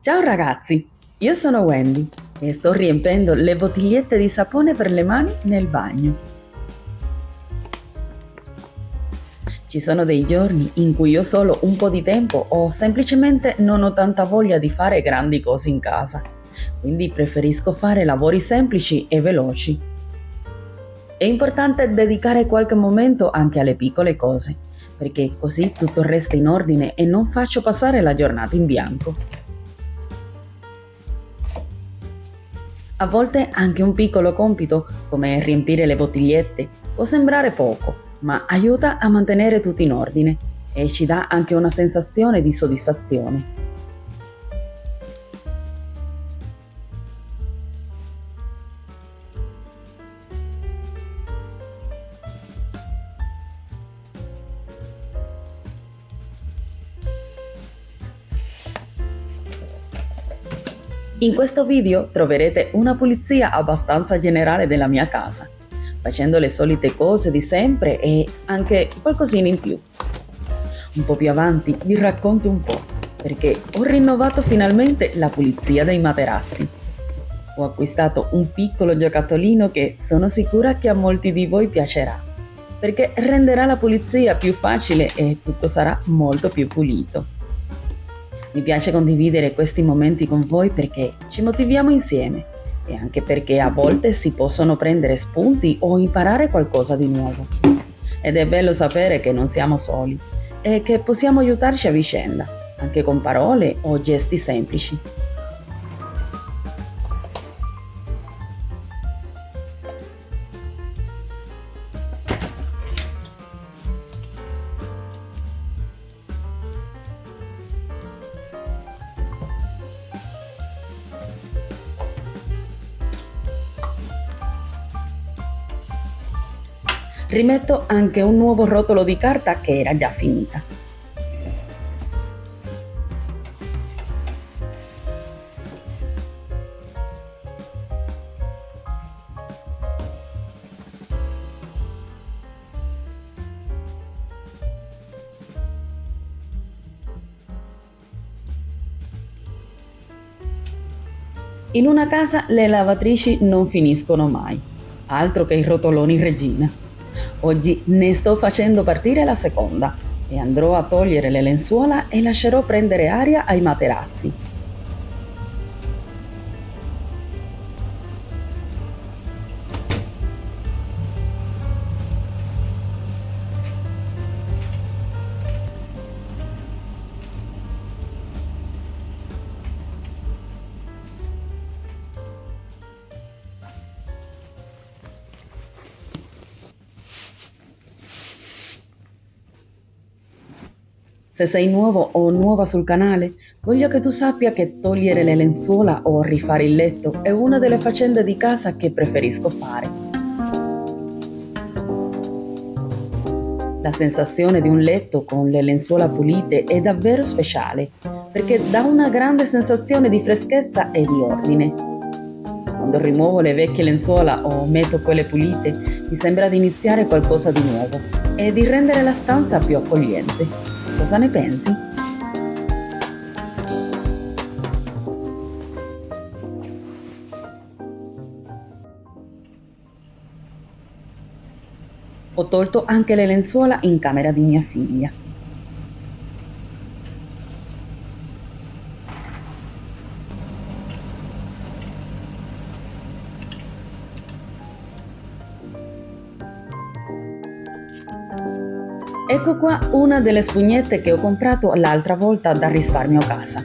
Ciao ragazzi, io sono Wendy e sto riempendo le bottigliette di sapone per le mani nel bagno. Ci sono dei giorni in cui ho solo un po' di tempo o semplicemente non ho tanta voglia di fare grandi cose in casa, quindi preferisco fare lavori semplici e veloci. È importante dedicare qualche momento anche alle piccole cose, perché così tutto resta in ordine e non faccio passare la giornata in bianco. A volte anche un piccolo compito, come riempire le bottigliette, può sembrare poco, ma aiuta a mantenere tutto in ordine e ci dà anche una sensazione di soddisfazione. In questo video troverete una pulizia abbastanza generale della mia casa, facendo le solite cose di sempre e anche qualcosina in più. Un po' più avanti vi racconto un po', perché ho rinnovato finalmente la pulizia dei materassi. Ho acquistato un piccolo giocattolino che sono sicura che a molti di voi piacerà, perché renderà la pulizia più facile e tutto sarà molto più pulito. Mi piace condividere questi momenti con voi perché ci motiviamo insieme e anche perché a volte si possono prendere spunti o imparare qualcosa di nuovo. Ed è bello sapere che non siamo soli e che possiamo aiutarci a vicenda, anche con parole o gesti semplici. Rimetto anche un nuovo rotolo di carta che era già finita. In una casa le lavatrici non finiscono mai, altro che i rotoloni Regina. Oggi ne sto facendo partire la seconda e andrò a togliere le lenzuola e lascerò prendere aria ai materassi. Se sei nuovo o nuova sul canale, voglio che tu sappia che togliere le lenzuola o rifare il letto è una delle faccende di casa che preferisco fare. La sensazione di un letto con le lenzuola pulite è davvero speciale, perché dà una grande sensazione di freschezza e di ordine. Quando rimuovo le vecchie lenzuola o metto quelle pulite, mi sembra di iniziare qualcosa di nuovo e di rendere la stanza più accogliente. Cosa ne pensi? Ho tolto anche le lenzuola in camera di mia figlia. Ecco qua una delle spugnette che ho comprato l'altra volta da risparmio casa.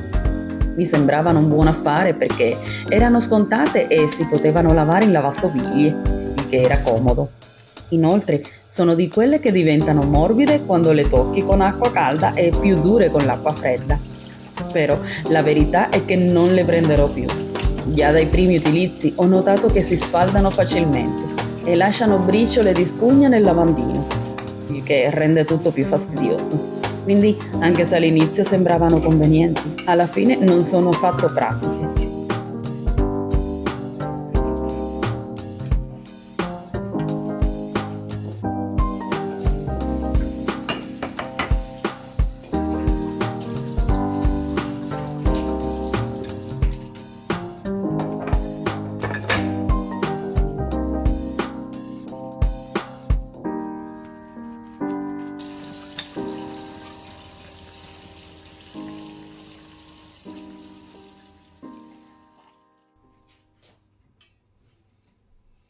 Mi sembravano un buon affare perché erano scontate e si potevano lavare in lavastoviglie, il che era comodo. Inoltre sono di quelle che diventano morbide quando le tocchi con acqua calda e più dure con l'acqua fredda. Però la verità è che non le prenderò più. Già dai primi utilizzi ho notato che si sfaldano facilmente e lasciano briciole di spugna nel lavandino, il che rende tutto più fastidioso. Quindi, anche se all'inizio sembravano convenienti, alla fine non sono affatto pratiche.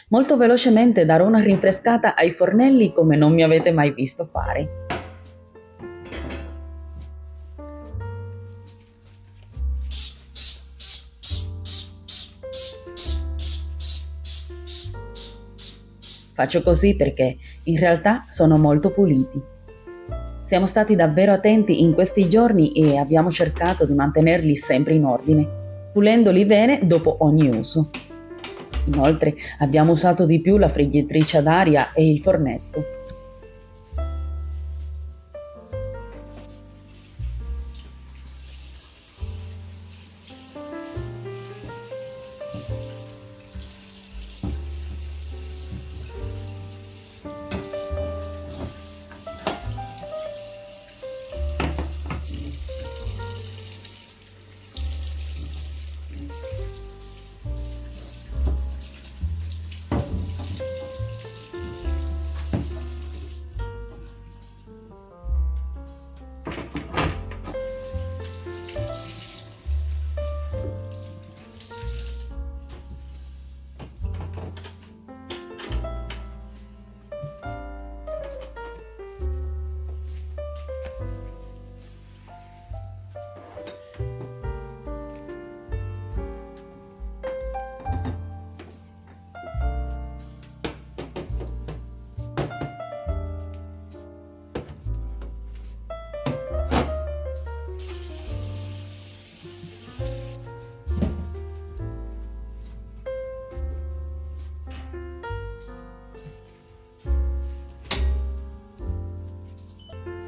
Molto velocemente darò una rinfrescata ai fornelli come non mi avete mai visto fare. Faccio così perché in realtà sono molto puliti. Siamo stati davvero attenti in questi giorni e abbiamo cercato di mantenerli sempre in ordine, pulendoli bene dopo ogni uso. Inoltre abbiamo usato di più la friggitrice ad aria e il fornetto.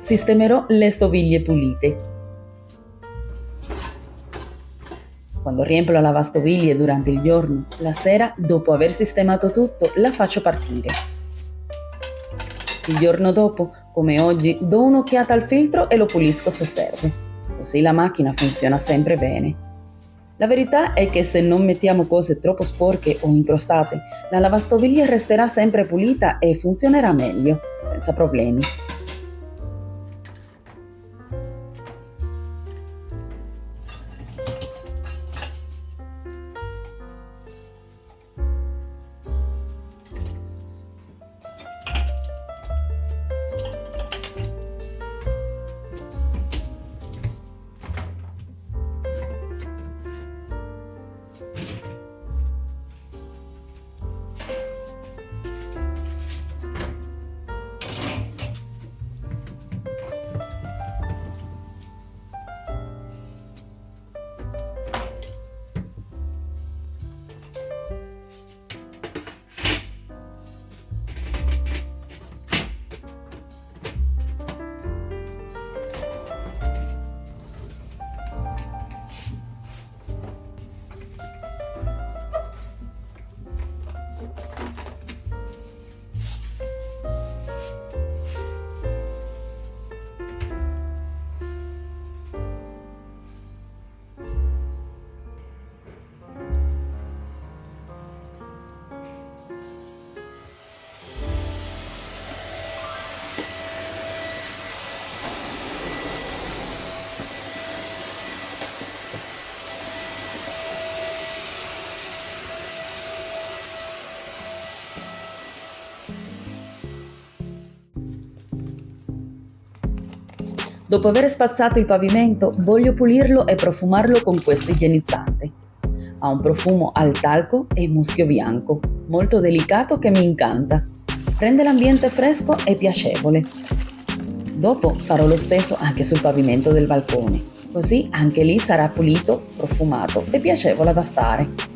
Sistemerò le stoviglie pulite. Quando riempio la lavastoviglie durante il giorno, la sera, dopo aver sistemato tutto, la faccio partire. Il giorno dopo, come oggi, do un'occhiata al filtro e lo pulisco se serve. Così la macchina funziona sempre bene. La verità è che se non mettiamo cose troppo sporche o incrostate, la lavastoviglie resterà sempre pulita e funzionerà meglio, senza problemi. Dopo aver spazzato il pavimento, voglio pulirlo e profumarlo con questo igienizzante. Ha un profumo al talco e muschio bianco, molto delicato che mi incanta. Rende l'ambiente fresco e piacevole. Dopo farò lo stesso anche sul pavimento del balcone, così anche lì sarà pulito, profumato e piacevole da stare.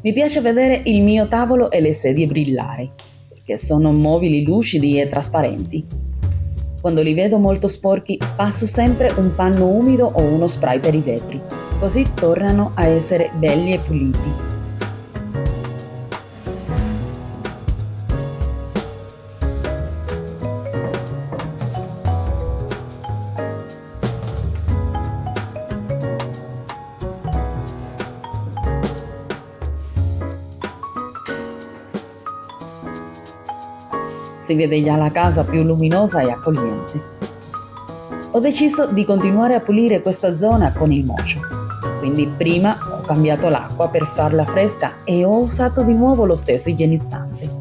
Mi piace vedere il mio tavolo e le sedie brillare, perché sono mobili lucidi e trasparenti. Quando li vedo molto sporchi, passo sempre un panno umido o uno spray per i vetri, così tornano a essere belli e puliti. Si vede già la casa più luminosa e accogliente. Ho deciso di continuare a pulire questa zona con il mocio. Quindi prima ho cambiato l'acqua per farla fresca e ho usato di nuovo lo stesso igienizzante.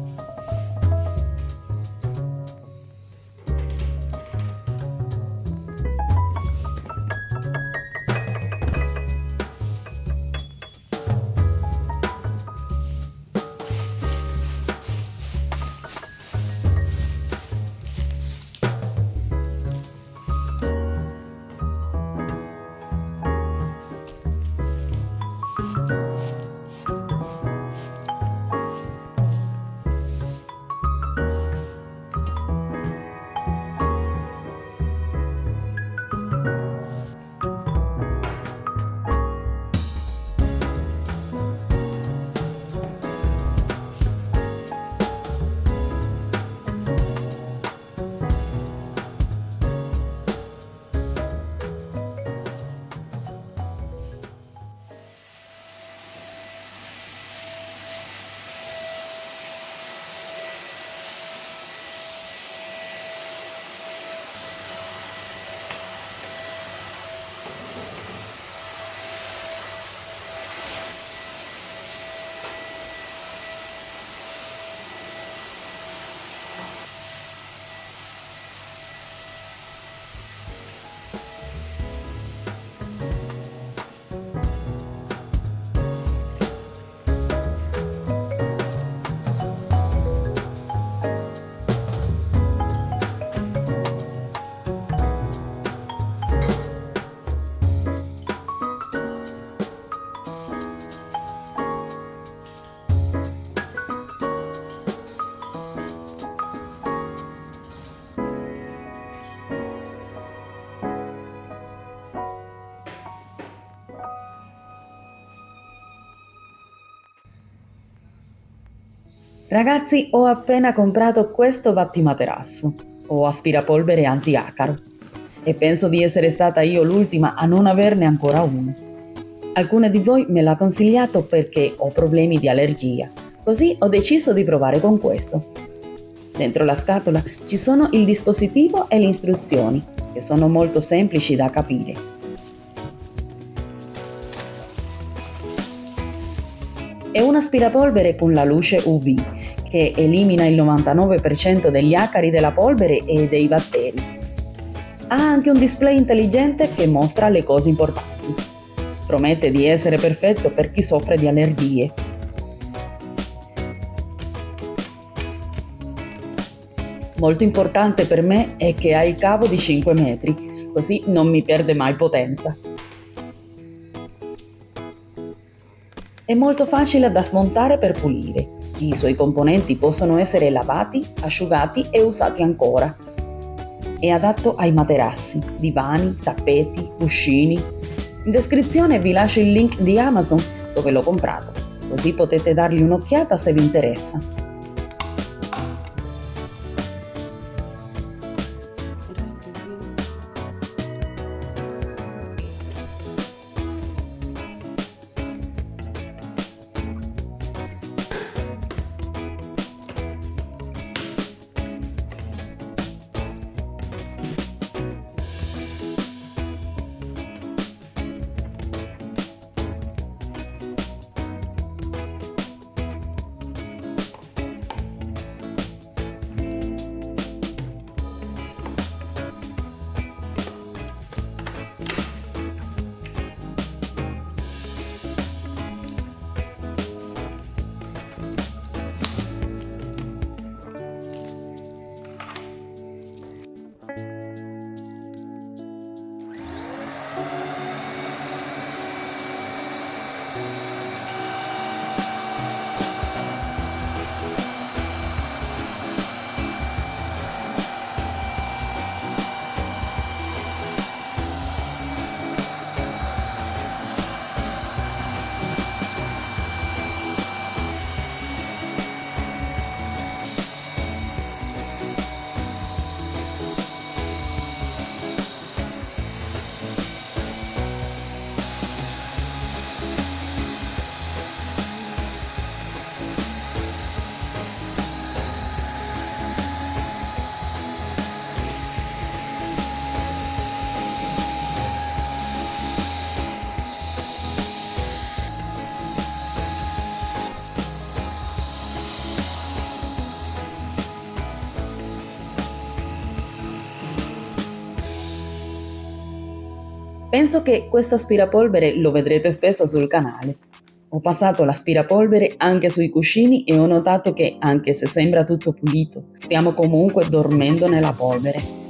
Ragazzi, ho appena comprato questo battimaterasso, o aspirapolvere anti-acaro, e penso di essere stata io l'ultima a non averne ancora uno. Alcune di voi me l'ha consigliato perché ho problemi di allergia, così ho deciso di provare con questo. Dentro la scatola ci sono il dispositivo e le istruzioni, che sono molto semplici da capire. È un aspirapolvere con la luce UV, che elimina il 99% degli acari della polvere e dei batteri. Ha anche un display intelligente che mostra le cose importanti. Promette di essere perfetto per chi soffre di allergie. Molto importante per me è che ha il cavo di 5 metri, così non mi perde mai potenza. È molto facile da smontare per pulire. I suoi componenti possono essere lavati, asciugati e usati ancora. È adatto ai materassi, divani, tappeti, cuscini. In descrizione vi lascio il link di Amazon dove l'ho comprato, così potete dargli un'occhiata se vi interessa. Penso che questo aspirapolvere lo vedrete spesso sul canale. Ho passato l'aspirapolvere anche sui cuscini e ho notato che, anche se sembra tutto pulito, stiamo comunque dormendo nella polvere.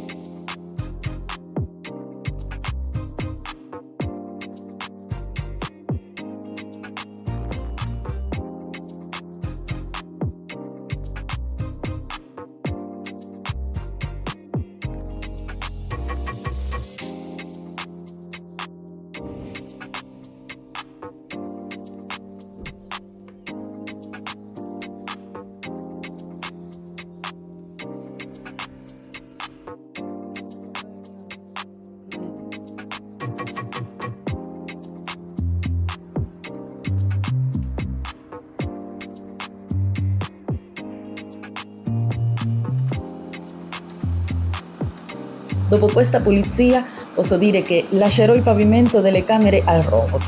Dopo questa pulizia posso dire che lascerò il pavimento delle camere al robot.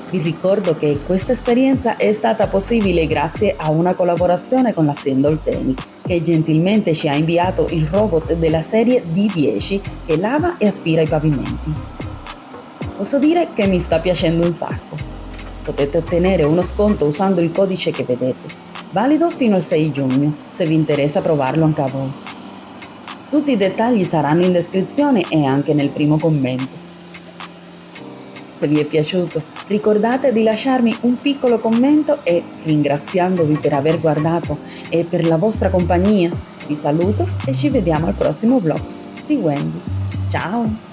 Vi ricordo che questa esperienza è stata possibile grazie a una collaborazione con l'azienda Olteni, che gentilmente ci ha inviato il robot della serie D10 che lava e aspira i pavimenti. Posso dire che mi sta piacendo un sacco. Potete ottenere uno sconto usando il codice che vedete, valido fino al 6 giugno, se vi interessa provarlo anche a voi. Tutti i dettagli saranno in descrizione e anche nel primo commento. Se vi è piaciuto, ricordate di lasciarmi un piccolo commento e, ringraziandovi per aver guardato e per la vostra compagnia, vi saluto e ci vediamo al prossimo vlog di Wendy. Ciao!